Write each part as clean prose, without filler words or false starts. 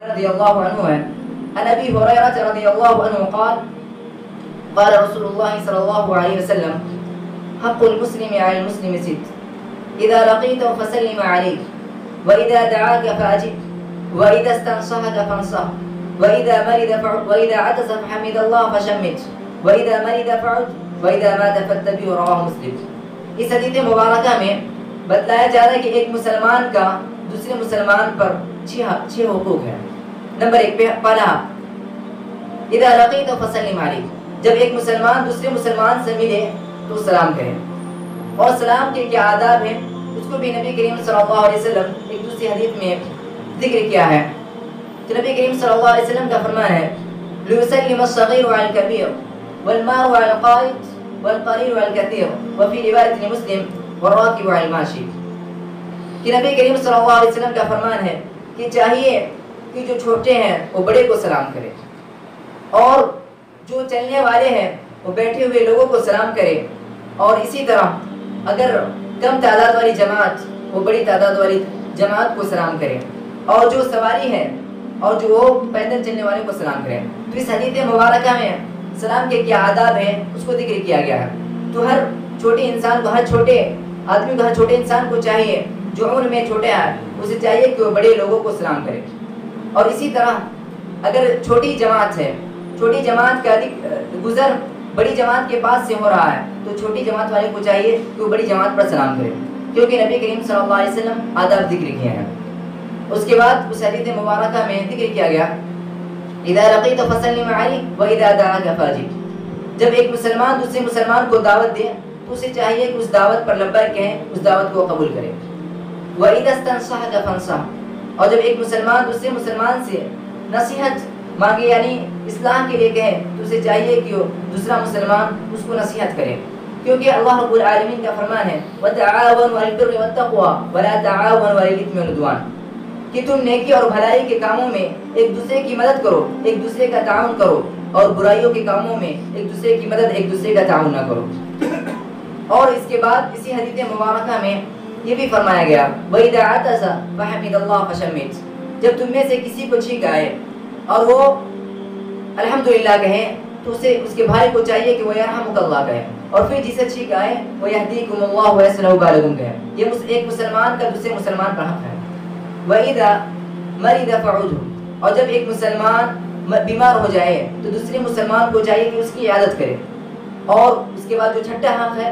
رضی اللہ عنہ ہے عن ابی ہریرہ رضی اللہ عنہ قال قال رسول اللہ صلی اللہ علیہ وسلم حق المسلم على المسلم ست اذا لقيته فسلم عليه واذا دعاك فاجب واذا استنصحك فانصح واذا عطس فحمد الله فشمت واذا مرض فعد واذا مات فاتبعه رواه مسلم۔ اس حدیث مبارکہ میں بتلایا جا رہا ہے کہ ایک مسلمان کا دوسرے مسلمان پر چھ حقوق ہیں۔ نمبر 1 پہلا اذا لقيت فسلم عليه، جب ایک مسلمان دوسرے مسلمان سے ملے تو سلام کرے، اور سلام کے کیا آداب ہیں اس کو بھی نبی کریم صلی اللہ علیہ وسلم ایک دوسری حدیث میں ذکر کیا ہے۔ تو نبی کریم صلی اللہ علیہ وسلم کا فرمان ہے ليسلم الصغير على الكبير والمار على القائد والقليل على الكثير وفي رواية لمسلم والراكب على الماشي، کہ نبی کریم صلی اللہ علیہ وسلم کا فرمان ہے کہ چاہیے کہ جو چھوٹے ہیں وہ بڑے کو سلام کرے، اور جو چلنے والے ہیں وہ بیٹھے ہوئے لوگوں کو سلام کرے، اور اسی طرح اگر کم تعداد والی جماعت وہ بڑی تعداد والی جماعت کو سلام کرے، اور جو سواری ہے اور جو وہ پیدل چلنے والے کو سلام کرے۔ تو اس حدیث مبارکہ میں سلام کے کیا آداب ہیں اس کو ذکر کیا گیا ہے۔ تو ہر چھوٹے انسان کو، ہر چھوٹے آدمی کو، ہر چھوٹے انسان کو چاہیے جو عمر میں چھوٹا ہے اسے چاہیے کہ وہ بڑے لوگوں کو سلام کرے، اور اسی طرح اگر چھوٹی جماعت ہے، چھوٹی جماعت کا گزر بڑی جماعت کے پاس سے ہو رہا ہے تو چھوٹی جماعت والے کو چاہیے کہ وہ بڑی جماعت پر سلام کرے، کیونکہ نبی کریم صلی اللہ علیہ وسلم آداب ذکر کیے ہیں۔ اس کے بعد اس حدیث مبارکہ میں ذکر کیا گیا اذا لقيت فسلم عليه واذا دعاك فاجب، جب ایک مسلمان دوسرے مسلمان کو دعوت دے تو اسے چاہیے کہ اس دعوت پر لبیک کہیں، اس دعوت کو قبول کرے۔ واذا استنصحك فانصح، اور جب ایک مسلمان دوسرے مسلمان سے نصیحت مانگے یعنی اصلاح کے لیے کہے تو اسے چاہیے کہ وہ دوسرا مسلمان اس کو نصیحت کرے، کیونکہ اللہ رب العالمین کا فرمان ہے وتعاونوا على البر والتقوى ولا تعاونوا على الاثم والعدوان، کہ تم نیکی اور بھلائی کے کاموں میں ایک دوسرے کی مدد کرو، ایک دوسرے کا تعاون کرو، اور برائیوں کے کاموں میں ایک دوسرے کی مدد، ایک دوسرے کا تعاون نہ کرو۔ اور اس کے بعد اسی حدیث مبارکہ میں یہ بھی فرمایا گیا وَإِذَا عَطَسَ فَحَمِدَ اللَّهَ فَشَمِّتْ، جب تم میں سے کسی کو چھینک آئے اور وہ الحمدللہ کہے تو اسے اس کے بھائی کو چاہیے کہ وہ یرحمک اللہ کہے، اور پھر جسے چھینک آئے وہ یہدیکم اللہ ویصلح بالکم کہے۔ یہ ایک مسلمان کا دوسرے مسلمان پر حق ہے۔ وَإِذَا مَرِضَ فَعُودْهُ، اور جب ایک مسلمان بیمار ہو جائے تو دوسرے مسلمان کو چاہیے کہ اس کی عیادت کرے، اور اس کے بعد جو چھٹا حق ہے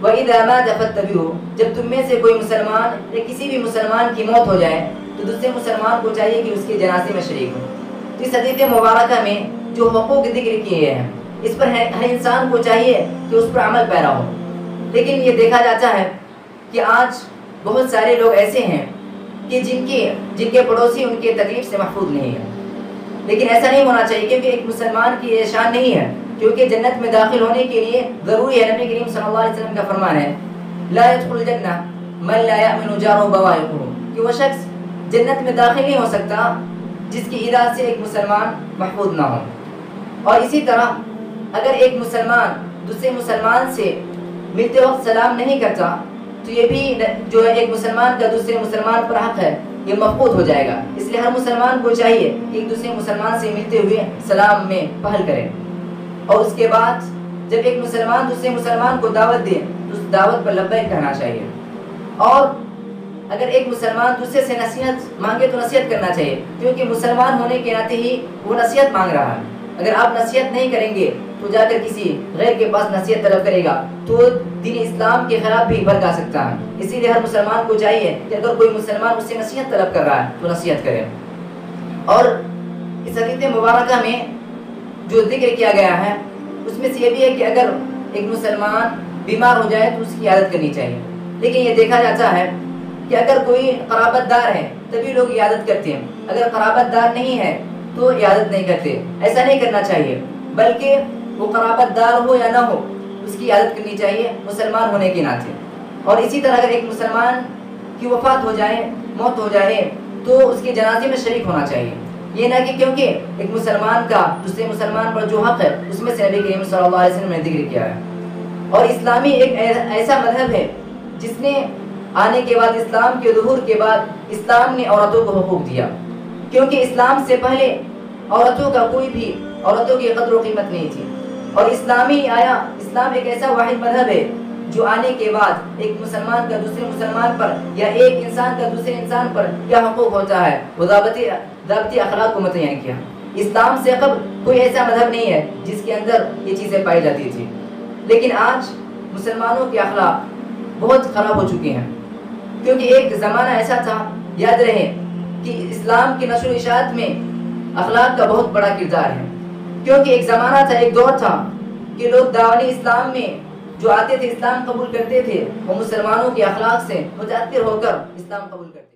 وَإِذَا مَاتَ فَاتَّبِعُوهُ، جب تم میں سے کوئی مسلمان یا کسی بھی مسلمان کی موت ہو جائے تو دوسرے مسلمان کو چاہیے کہ اس کے جنازے میں شریک ہو۔ اس حدیث مبارکہ میں جو حقوق ذکر کیے ہیں اس پر ہر انسان کو چاہیے کہ اس پر عمل پیرا ہو، لیکن یہ دیکھا جاتا ہے کہ آج بہت سارے لوگ ایسے ہیں کہ جن کے پڑوسی ان کے تکلیف سے محفوظ نہیں ہے، لیکن ایسا نہیں ہونا چاہیے، کیونکہ ایک مسلمان کی یہ شان نہیں ہے، کیونکہ جنت میں داخل ہونے کے لیے ضروری ہے، نبی کریم صلی اللہ علیہ وسلم کا فرمان ہے لا يدخل الجنہ من لا يأمن جاره بوائقه، کہ وہ شخص جنت میں داخل نہیں ہو سکتا جس کی ایذا سے ایک مسلمان محفوظ نہ ہو۔ اور اسی طرح اگر ایک مسلمان دوسرے مسلمان سے ملتے وقت سلام نہیں کرتا تو یہ بھی جو ہے ایک مسلمان کا دوسرے مسلمان پر حق ہے، یہ مفقود ہو جائے گا۔ اس لیے ہر مسلمان کو چاہیے کہ ایک دوسرے مسلمان سے ملتے ہوئے سلام میں پہل کرے، اور اس کے بعد جب ایک مسلمان دوسرے مسلمان کو دعوت دے تو اس دعوت پر لبیک کہنا چاہیے، اور اگر ایک مسلمان دوسرے سے نصیحت مانگے تو نصیحت کرنا چاہیے، کیونکہ مسلمان ہونے کے ناطے ہی وہ نصیحت مانگ رہا ہے۔ اگر آپ نصیحت نہیں کریں گے تو جا کر کسی غیر کے پاس نصیحت طلب کرے گا تو دین اسلام کے خلاف بھی بھڑکا سکتا ہے۔ اسی لیے ہر مسلمان کو چاہیے کہ اگر کوئی مسلمان اس سے نصیحت طلب کر رہا ہے تو نصیحت کرے۔ اور اس حدیث مبارکہ میں جو ذکر کیا گیا ہے اس میں سے یہ بھی ہے کہ اگر ایک مسلمان بیمار ہو جائے تو اس کی عیادت کرنی چاہیے، لیکن یہ دیکھا جاتا ہے کہ اگر کوئی قرابت دار ہے تبھی لوگ عیادت کرتے ہیں، اگر قرابت دار نہیں ہے تو عیادت نہیں کرتے۔ ایسا نہیں کرنا چاہیے، بلکہ وہ قرابت دار ہو یا نہ ہو اس کی عیادت کرنی چاہیے مسلمان ہونے کے ناطے۔ اور اسی طرح اگر ایک مسلمان کی وفات ہو جائے، موت ہو جائے تو اس کے جنازے میں شریک ہونا چاہیے، یہ نہ کہ کیونکہ ایک مسلمان کا دوسرے مسلمان پر جو حق ہے اس میں سے نبی کریم صلی اللہ علیہ وسلم نے ذکر کیا ہے۔ اور اسلامی ایک ایسا مذہب ہے جس نے آنے کے بعد، اسلام کے ظہور کے بعد اسلام نے عورتوں کو حقوق دیا، کیونکہ اسلام سے پہلے عورتوں کا کوئی بھی عورتوں کی قدر و قیمت نہیں تھی، اور اسلام ایک ایسا واحد مذہب ہے جو آنے کے بعد ایک مسلمان کا دوسرے مسلمان پر یا ایک انسان کا دوسرے انسان پر کیا حقوق ہوتا ہے وہ ضابطی اخلاق کو متعین کیا۔ اسلام سے قبل کوئی ایسا مذہب نہیں ہے جس کے اندر یہ چیزیں پائی جاتی تھی، لیکن آج مسلمانوں کے اخلاق بہت خراب ہو چکے ہیں، کیونکہ ایک زمانہ ایسا تھا، یاد رہے کہ اسلام کی نشر و اشاعت میں اخلاق کا بہت بڑا کردار ہے، کیونکہ ایک زمانہ تھا، ایک دور تھا کہ لوگ دعوی اسلام میں جو آتے تھے، اسلام قبول کرتے تھے، وہ مسلمانوں کے اخلاق سے متاثر ہو کر اسلام قبول کرتے تھے۔